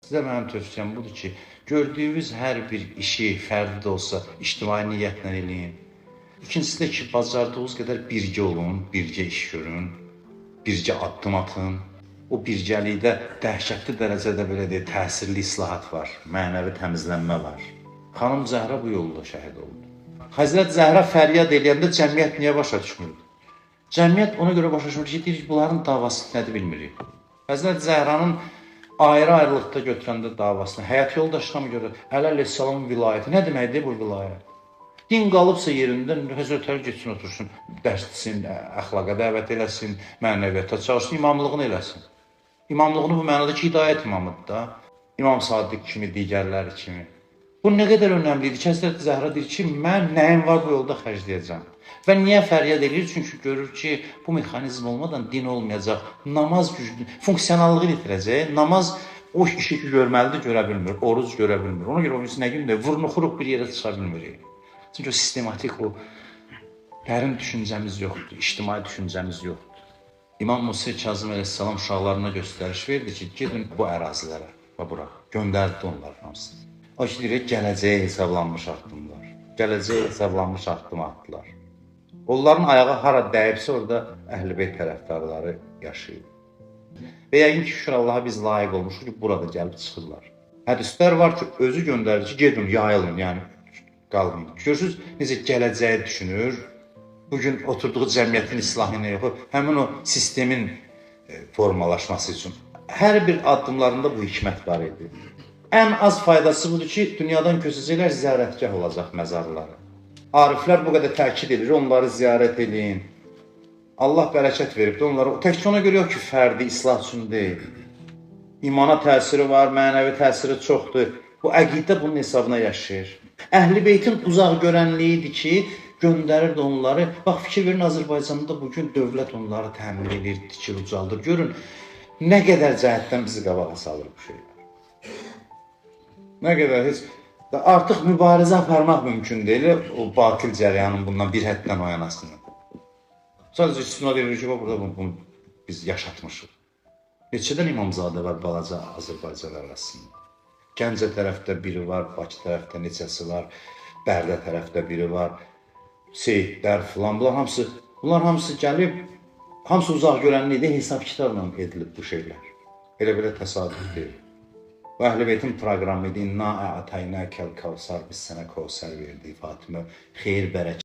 Sizə mənim tövsiyəm budur ki, gördüyünüz hər bir işi fərdi də olsa ictimai niyyətlə eləyin. İkincisi də ki, bacardığınız qədər birgə olun, birgə iş görün, birgə addım atın. O birgəlikdə dəhşətli dərəcədə belə deyək, təsirli islahat var, mənəvi təmizlənmə var. Xanım Zəhra bu yolda şəhid oldu. Həzrət Zəhra fəryad eləyəndə cəmiyyət niyə başa düşmürdü? Cəmiyyət ona görə başa düşmür ki, deyir ki, bunların davası nədir bilmirik. Həzrət Zəhranın ayrı-ayrılıqda götürəndə davasını, həyat yoldaşına görə Əli əleyhissalamın vilayəti nə deməkdir bu vilayət? Din qalıbsa yerində Həzrətlər getsin, otursun, dərs etsin, əxlaqa dəvət eləsin, mənəviyyata çağırsın, imamlığını eləsin. İmamlığını bu mənada ki, hidayət imamıdır da, İmam Sadiq kimi, digərləri kimi. Bu nə qədər önəmlidir ki, Həzrət Zəhra deyir ki, mən nəyim var bu yolda xərcləyəcəm. Və niyə fəryad edir? Çünki görür ki, bu mexanizm olmadan din olmayacaq, namaz güclü, funksionallığı itirəcək, namaz o işi ki, görməlidir, görə bilmir, oruc görə bilmir. Ona görə o biz nə gündə vurnuxuruq bir yerə çıxa bilmirik. Çünki o sistematik, o dərin düşüncəmiz yoxdur, ictimai düşüncəmiz yoxdur. İmam Musa Kazım əleyhissalam uşaqlarına göstəriş verdi ki, gedin bu ərazilərə və bura, göndərdi onların hamısını. O ki, deyir, gələcəyə hesablanmış addımlar, gələcəyə hesablanmış addım atdılar. Onların ayağı hara dəyibsə, orada Əhl-i-Beyt tərəfdarları yaşayır. Və yəqin ki, şükür Allaha biz layiq olmuşuq ki, burada gəlib çıxırlar. Hədislər var ki, özü göndərir ki, gedin, yayılın, yəni qalmayın. Görürsünüz, necə gələcəyi düşünür, bugün oturduğu cəmiyyətin islahına yox, həmin o sistemin formalaşması üçün. Hər bir addımlarında bu hikmət var idi. Ən az faydası budur ki, dünyadan köçəcəklər, ziyarətgah olacaq məzarları. Ariflər bu qədər təkid edir, onları ziyarət edin. Allah bərəkət veribdir onlara. Təkcə ona görə yox ki, fərdi islah üçün deyil. İmana təsiri var, mənəvi təsiri çoxdur. Bu əqidə bunun hesabına yaşayır. Əhl-i-Beytin uzaq görənliyidir ki, göndərirdi onları. Bax, fikir verin, Azərbaycanda bugün dövlət onları təmin edir, tikir, ucaldır. Görün, nə qədər cəhətdən bizi qabağa salır bu şeylər. Nə qədər heç... Artıq mübarizə aparmaq mümkün deyil, o batil cəryanın bundan bir həddən oyanasını. Sadəcə istisna edilir ki, burada bunu biz yaşatmışıq. Neçədən İmamzadə var balaca Azərbaycan arasında? Gəncə tərəfdə biri var, Bakı tərəfdə neçəsi var, Bərdə tərəfdə biri var, Seyidlər filan, bunlar hamısı gəlib, hamısı uzaq görənlikdə hesab kitabla edilib bu şeylər. Elə belə təsadüf deyil. Və Əhl-i-Beytin proqramı idi, İnna ə'taynəkəl kəvsər, biz sənə kəvsər verdik, Fatimə, xeyir bərəkət.